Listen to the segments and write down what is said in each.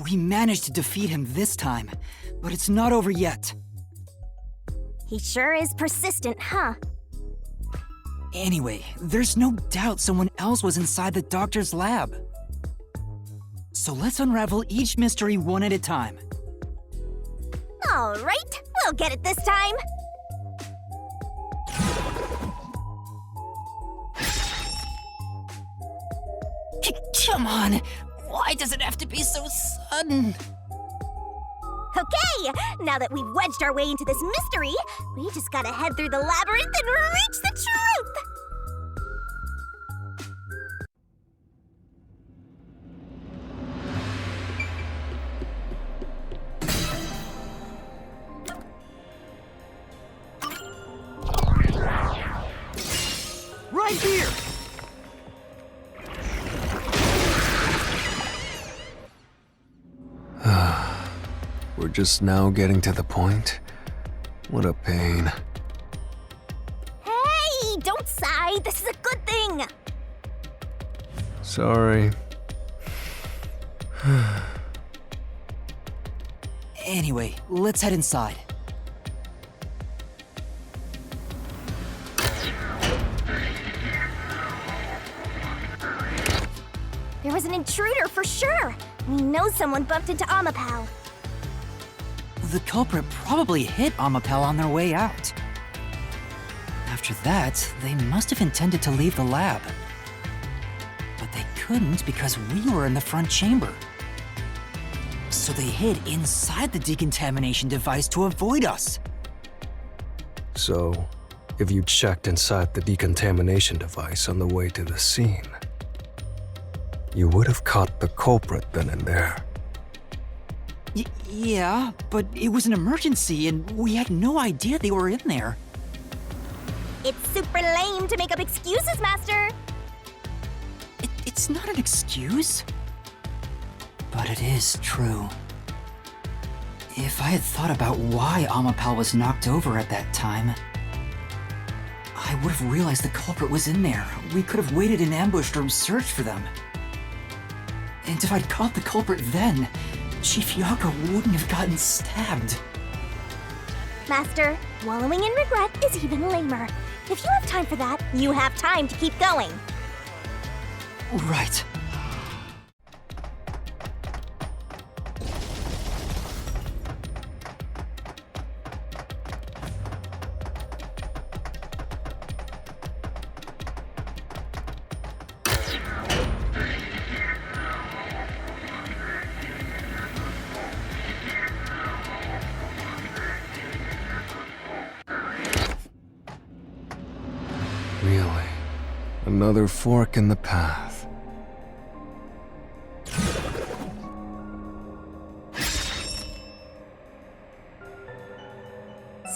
We managed to defeat him this time, but it's not over yet. He sure is persistent, huh? Anyway, there's no doubt someone else was inside the doctor's lab. So let's unravel each mystery one at a time. All right, we'll get it this time. Come on, why does it have to be so sudden? Okay, now that we've wedged our way into this mystery, we just gotta head through the labyrinth and reach the truth! Right here! We're just now getting to the point? What a pain. Hey, don't sigh, this is a good thing! Sorry. Anyway, let's head inside. There was an intruder for sure. We know someone bumped into Amapal. The culprit probably hit Amapal on their way out. After that, they must have intended to leave the lab. But they couldn't because we were in the front chamber. So they hid inside the decontamination device to avoid us. So, if you checked inside the decontamination device on the way to the scene, you would have caught the culprit then and there. Yeah, but it was an emergency and we had no idea they were in there. It's super lame to make up excuses, Master. It's not an excuse. But it is true. If I had thought about why Amapal was knocked over at that time, I would have realized the culprit was in there. We could have waited in ambush or searched for them. And if I'd caught the culprit then, Chief Yaka wouldn't have gotten stabbed. Master, wallowing in regret is even lamer. If you have time for that, you have time to keep going. Right. Really? Another fork in the path.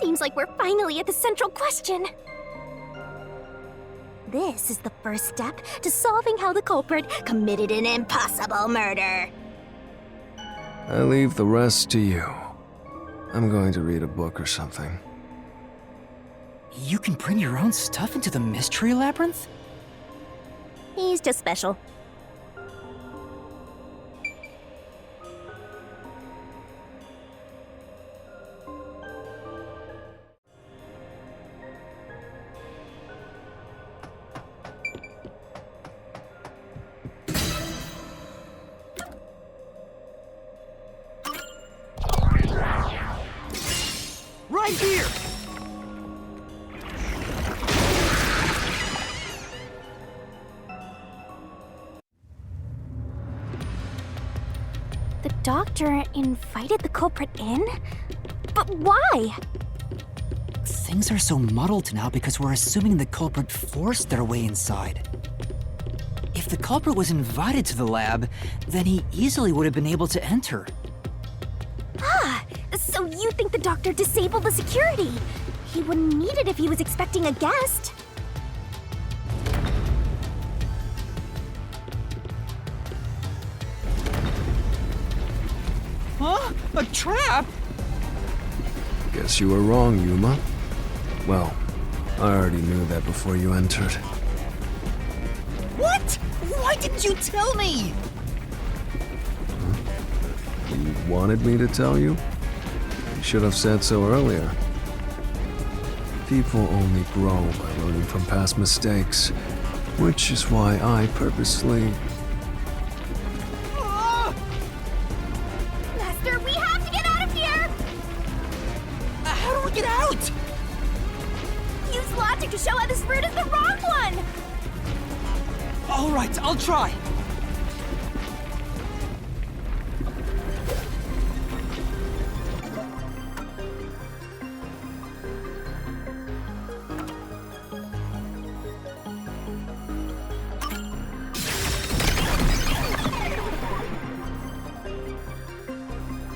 Seems like we're finally at the central question. This is the first step to solving how the culprit committed an impossible murder. I leave the rest to you. I'm going to read a book or something. You can bring your own stuff into the mystery labyrinth? He's just special. Right here! The doctor invited the culprit in? But why? Things are so muddled now because we're assuming the culprit forced their way inside. If the culprit was invited to the lab, then he easily would have been able to enter. So you think the doctor disabled the security? He wouldn't need it if he was expecting a guest. Huh? A trap? Guess you were wrong, Yuma. Well, I already knew that before you entered. What? Why didn't you tell me? wanted me to tell you? You should have said so earlier. People only grow by learning from past mistakes, which is why I purposely... Master, we have to get out of here! How do we get out? Use logic to show how this route is the wrong one! All right, I'll try.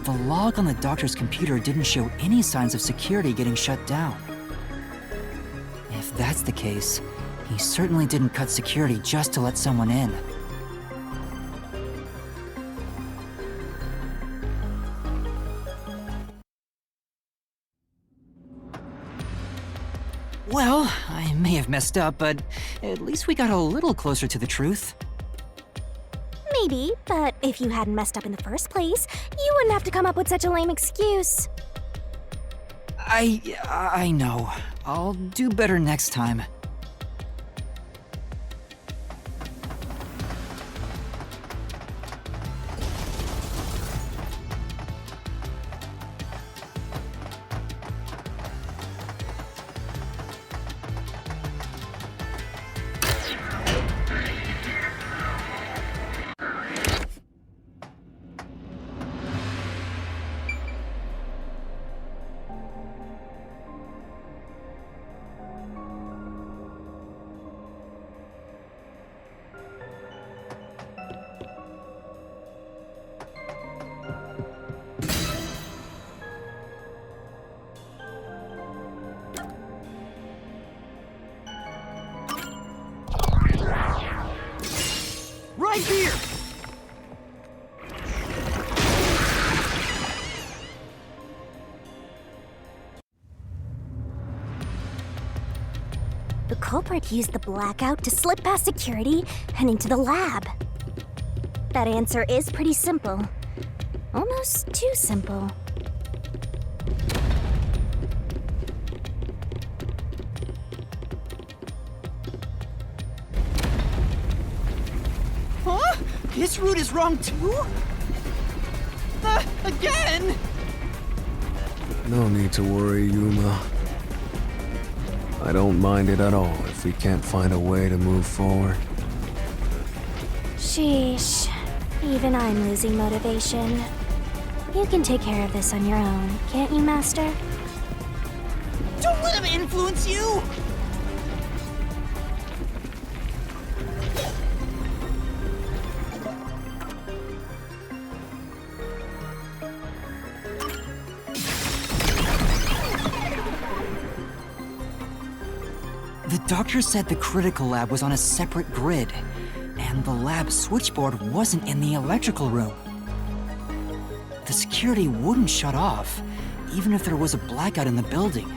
The log on the doctor's computer didn't show any signs of security getting shut down. If that's the case, he certainly didn't cut security just to let someone in. Well, I may have messed up, but at least we got a little closer to the truth. Maybe, but if you hadn't messed up in the first place, you wouldn't have to come up with such a lame excuse. I know. I'll do better next time. Right here! The culprit used the blackout to slip past security and into the lab. That answer is pretty simple. Almost too simple. Huh? This route is wrong too? Again? No need to worry, Yuma. I don't mind it at all if we can't find a way to move forward. Sheesh. Even I'm losing motivation. You can take care of this on your own, can't you, Master? Don't let him influence you! The doctor said the critical lab was on a separate grid, and the lab switchboard wasn't in the electrical room. The security wouldn't shut off, even if there was a blackout in the building.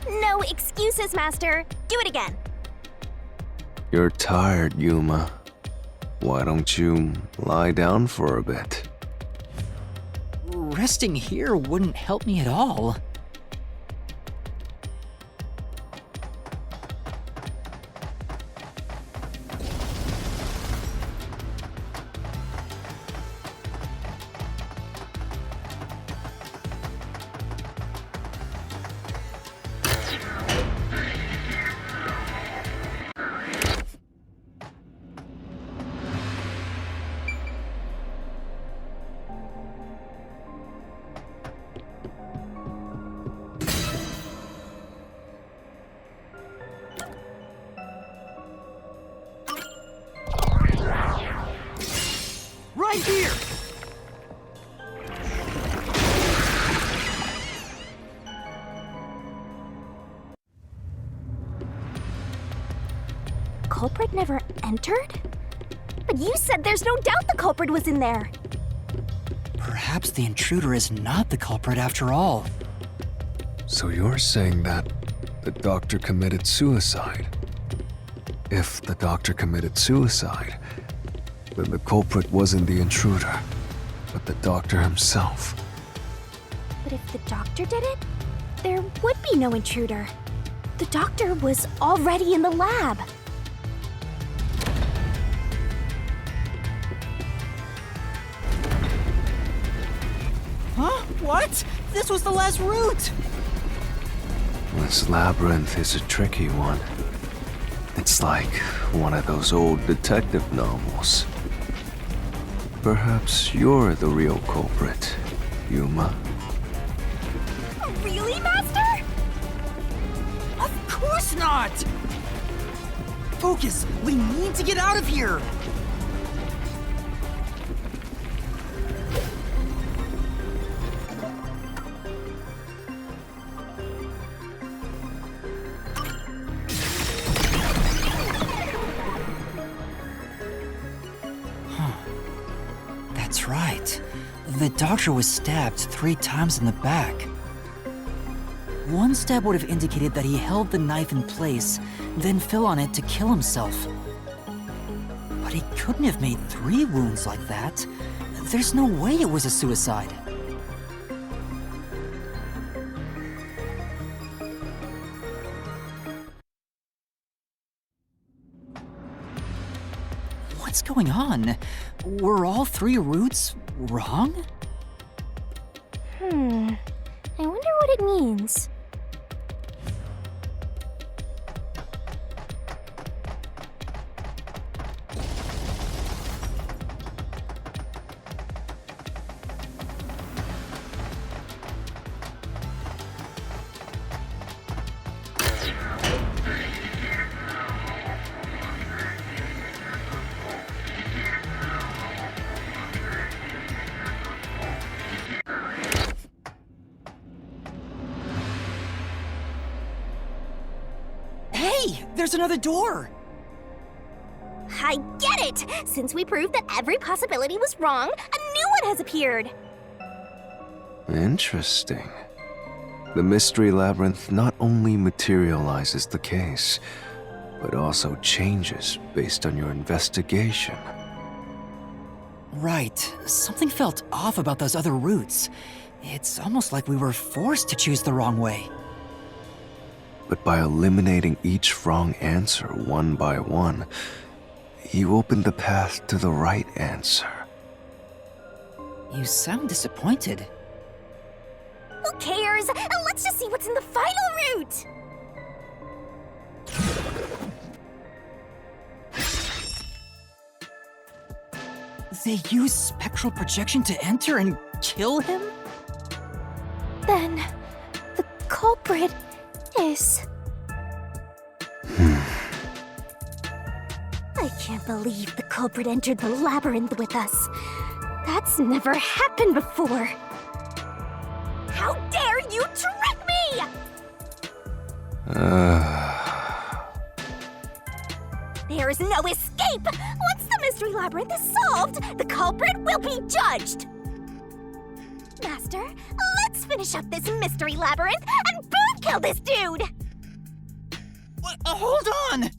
No excuses, Master. Do it again. You're tired, Yuma. Why don't you lie down for a bit? Resting here wouldn't help me at all. Right here! Culprit never entered? But you said there's no doubt the culprit was in there. Perhaps the intruder is not the culprit after all. So you're saying that the doctor committed suicide. If the doctor committed suicide, then the culprit wasn't the intruder, but the doctor himself. But if the doctor did it, there would be no intruder. The doctor was already in the lab. Huh? What? This was the last route! This labyrinth is a tricky one. It's like one of those old detective novels. Perhaps you're the real culprit, Yuma. Really, Master? Of course not! Focus! We need to get out of here! That's right. The doctor was stabbed 3 times in the back. One stab would have indicated that he held the knife in place, then fell on it to kill himself. But he couldn't have made 3 wounds like that. There's no way it was a suicide. What's going on? Were all 3 routes wrong? I wonder what it means. Hey, there's another door! I get it! Since we proved that every possibility was wrong, a new one has appeared! Interesting. The mystery labyrinth not only materializes the case, but also changes based on your investigation. Right. Something felt off about those other routes. It's almost like we were forced to choose the wrong way. But by eliminating each wrong answer one by one, you opened the path to the right answer. You sound disappointed. Who cares? Let's just see what's in the final route! They use spectral projection to enter and kill him? Then, the culprit is... I can't believe the culprit entered the labyrinth with us. That's never happened before. How dare you trick me! There's no escape! Once the mystery labyrinth is solved, the culprit will be judged! Master, let's finish up this mystery labyrinth and boom kill this dude! What? Hold on!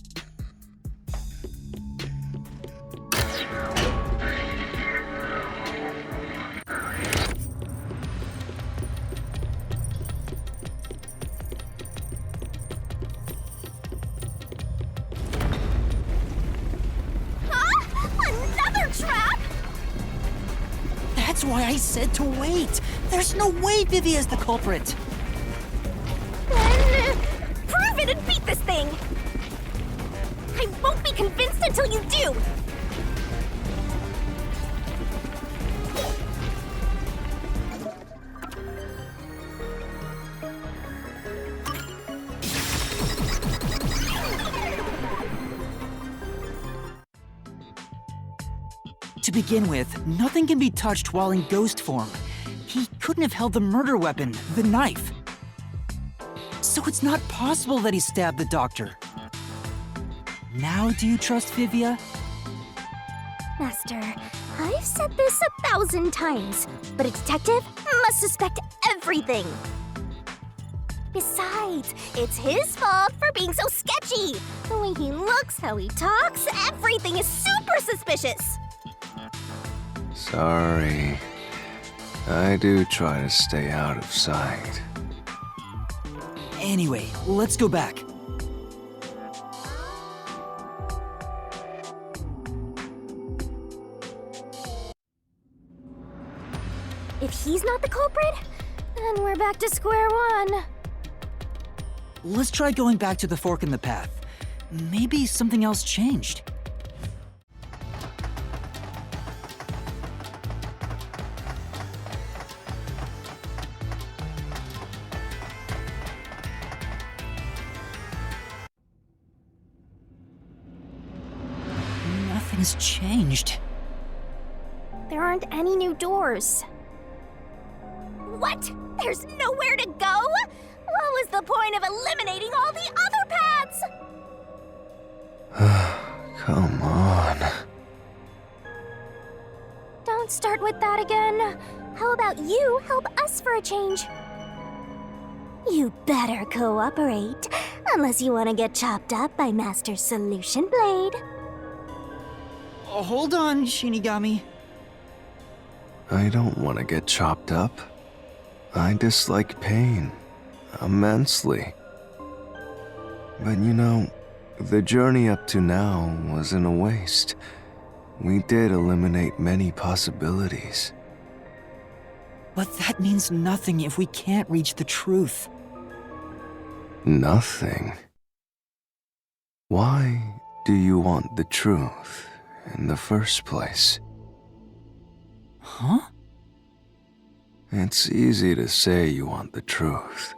Another trap? That's why I said to wait! There's no way Vivia is the culprit! Then, prove it and beat this thing! I won't be convinced until you do! To begin with, nothing can be touched while in ghost form. He couldn't have held the murder weapon, the knife. So it's not possible that he stabbed the doctor. Now do you trust Vivia? Master, I've said this 1,000 times, but a detective must suspect everything. Besides, it's his fault for being so sketchy. The way he looks, how he talks, everything is super suspicious. Sorry. I do try to stay out of sight. Anyway, let's go back. If he's not the culprit, then we're back to square one. Let's try going back to the fork in the path. Maybe something else changed. Nothing's changed. There aren't any new doors. What? There's nowhere to go? What was the point of eliminating all the other paths? Come on. Don't start with that again. How about you help us for a change? You better cooperate, unless you want to get chopped up by Master Solution Blade. Hold on, Shinigami. I don't want to get chopped up. I dislike pain immensely. But you know, the journey up to now wasn't a waste. We did eliminate many possibilities. But that means nothing if we can't reach the truth. Nothing? Why do you want the truth in the first place? Huh? It's easy to say you want the truth,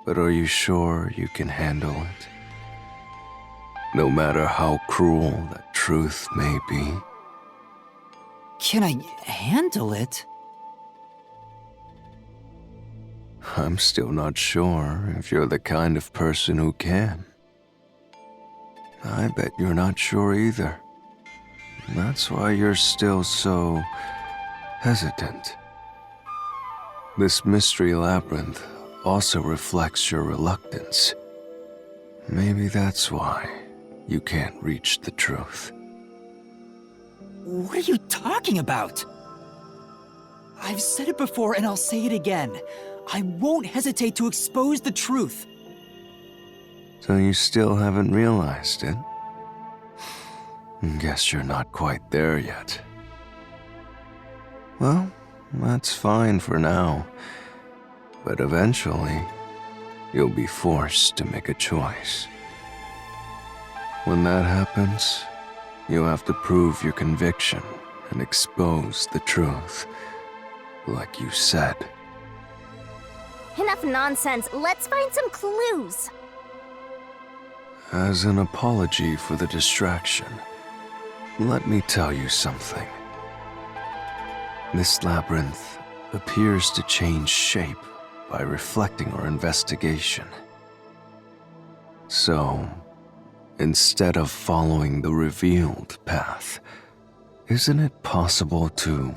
but are you sure you can handle it? No matter how cruel that truth may be. Can I handle it? I'm still not sure if you're the kind of person who can. I bet you're not sure either. That's why you're still so hesitant. This mystery labyrinth also reflects your reluctance. Maybe that's why you can't reach the truth. What are you talking about? I've said it before and I'll say it again. I won't hesitate to expose the truth. So you still haven't realized it? Guess you're not quite there yet. Well, that's fine for now. But eventually, you'll be forced to make a choice. When that happens, you have to prove your conviction and expose the truth, like you said. Enough nonsense. Let's find some clues. As an apology for the distraction, let me tell you something. This labyrinth appears to change shape by reflecting our investigation. So, instead of following the revealed path, isn't it possible to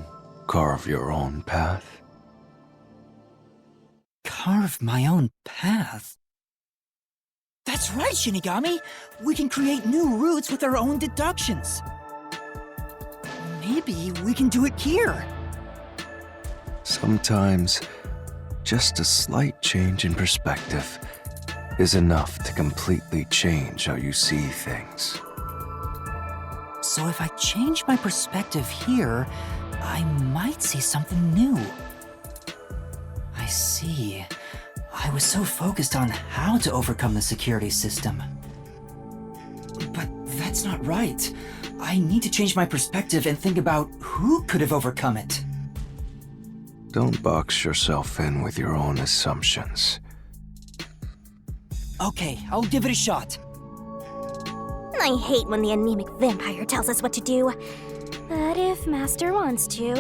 carve your own path? Carve my own path? That's right, Shinigami! We can create new routes with our own deductions. Maybe we can do it here. Sometimes, just a slight change in perspective is enough to completely change how you see things. So if I change my perspective here, I might see something new. I see. I was so focused on how to overcome the security system. But that's not right. I need to change my perspective and think about who could have overcome it. Don't box yourself in with your own assumptions. Okay, I'll give it a shot. I hate when the anemic vampire tells us what to do. But if Master wants to...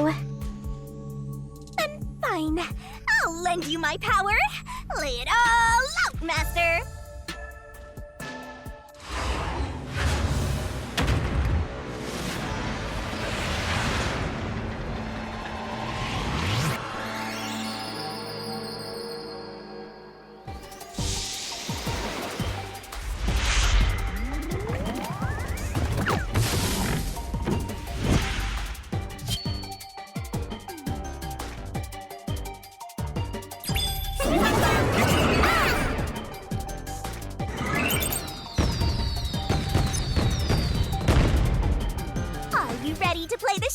then fine. I'll lend you my power. Lay it all out, Master!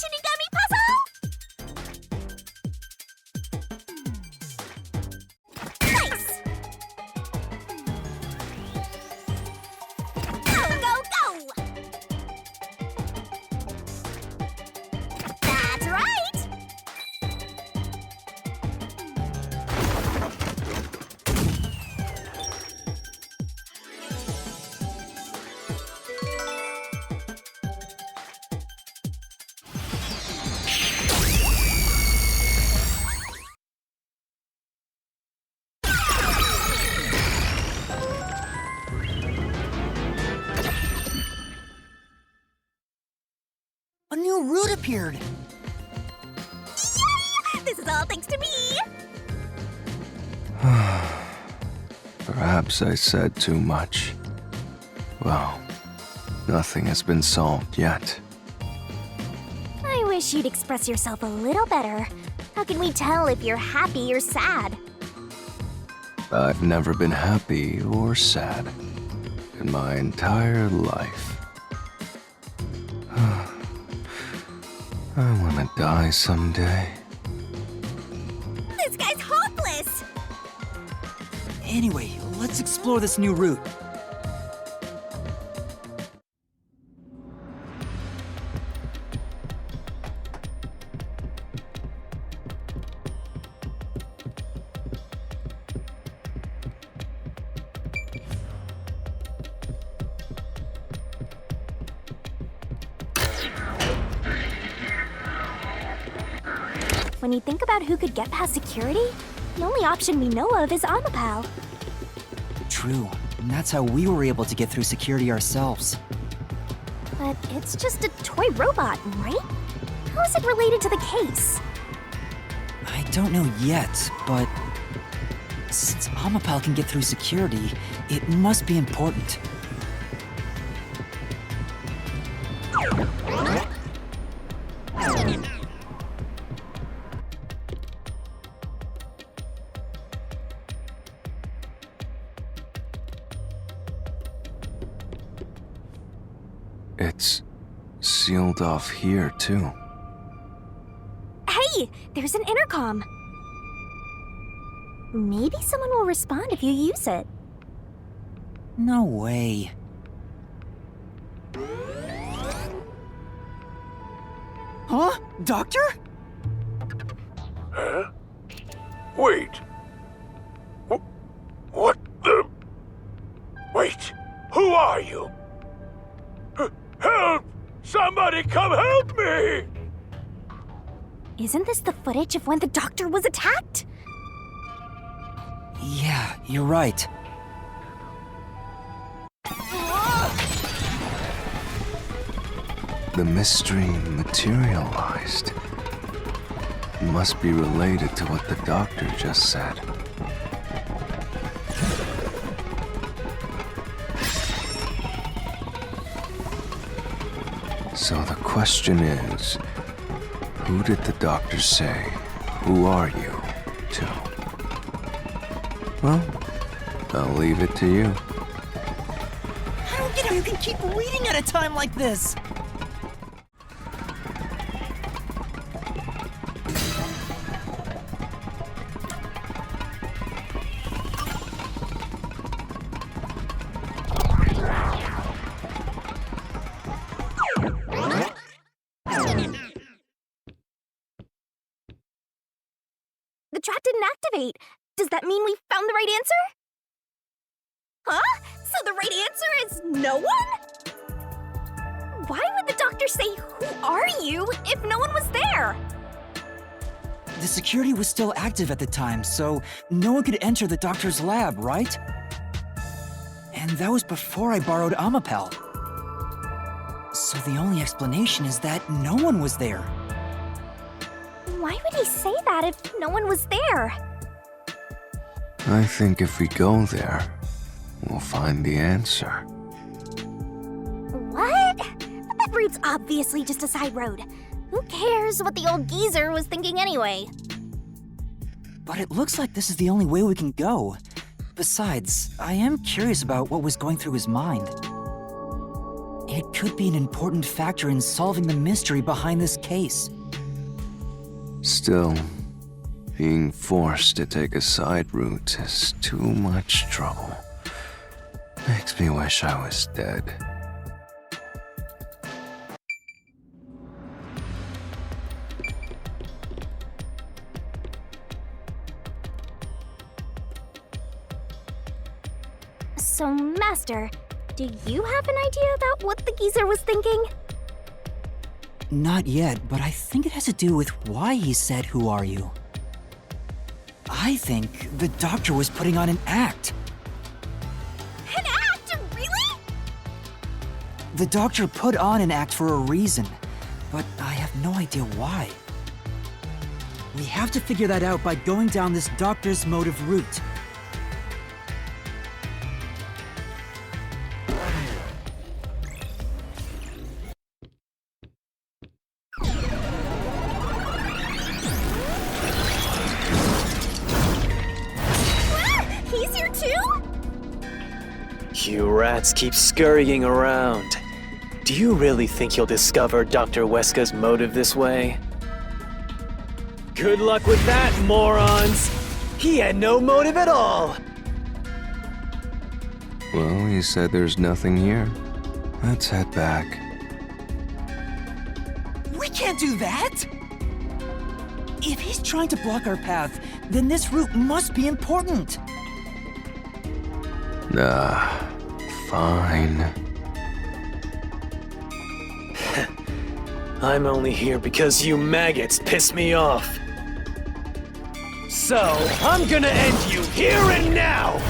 Shinigami puzzle? Nice! Go, go, go! That's right! A new route appeared! This is all thanks to me! Perhaps I said too much. Well, nothing has been solved yet. I wish you'd express yourself a little better. How can we tell if you're happy or sad? I've never been happy or sad in my entire life. I want to die someday. This guy's hopeless! Anyway, let's explore this new route. When you think about who could get past security, the only option we know of is Amapal. True, and that's how we were able to get through security ourselves. But it's just a toy robot, right? How is it related to the case? I don't know yet, but since Amapal can get through security, it must be important. It's sealed off here, too. Hey, there's an intercom. Maybe someone will respond if you use it. No way. Huh? Doctor? Huh? Wait. What the? Wait. Who are you? Help! Somebody come help me! Isn't this the footage of when the doctor was attacked? Yeah, you're right. The mystery materialized. It must be related to what the doctor just said. So the question is, who did the doctor say, "Who are you?" to? Well, I'll leave it to you. I don't get how you can keep reading at a time like this! The trap didn't activate. Does that mean we found the right answer? Huh? So the right answer is no one? Why would the doctor say, "Who are you?" if no one was there? The security was still active at the time, so no one could enter the doctor's lab, right? And that was before I borrowed Amapal. So the only explanation is that no one was there. Why would he say that if no one was there? I think if we go there, we'll find the answer. What? But that route's obviously just a side road. Who cares what the old geezer was thinking anyway? But it looks like this is the only way we can go. Besides, I am curious about what was going through his mind. It could be an important factor in solving the mystery behind this case. Still, being forced to take a side route is too much trouble. Makes me wish I was dead. So, Master, do you have an idea about what the geezer was thinking? Not yet, but I think it has to do with why he said, "Who are you?" I think the doctor was putting on an act. An act? Really? The doctor put on an act for a reason, but I have no idea why. We have to figure that out by going down this doctor's motive route. He's here too? You rats keep scurrying around. Do you really think you'll discover Dr. Weska's motive this way? Good luck with that, morons! He had no motive at all! Well, he said there's nothing here. Let's head back. We can't do that! If he's trying to block our path, then this route must be important. Fine. I'm only here because you maggots piss me off. So, I'm gonna end you here and now!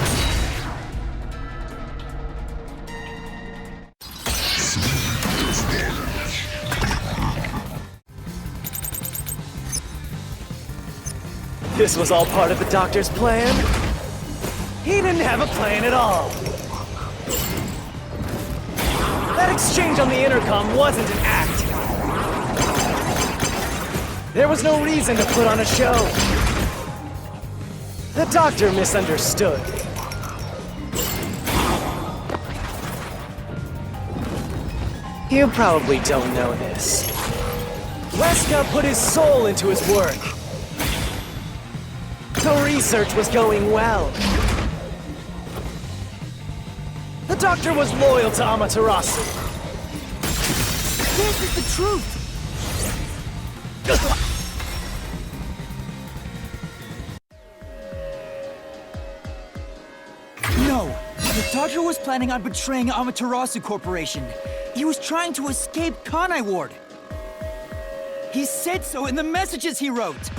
This was all part of the doctor's plan? He didn't have a plan at all. That exchange on the intercom wasn't an act. There was no reason to put on a show. The doctor misunderstood. You probably don't know this. Weska put his soul into his work. The research was going well. The doctor was loyal to Amaterasu. This is the truth! No! The doctor was planning on betraying Amaterasu Corporation. He was trying to escape Kanai Ward. He said so in the messages he wrote.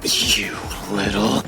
You little...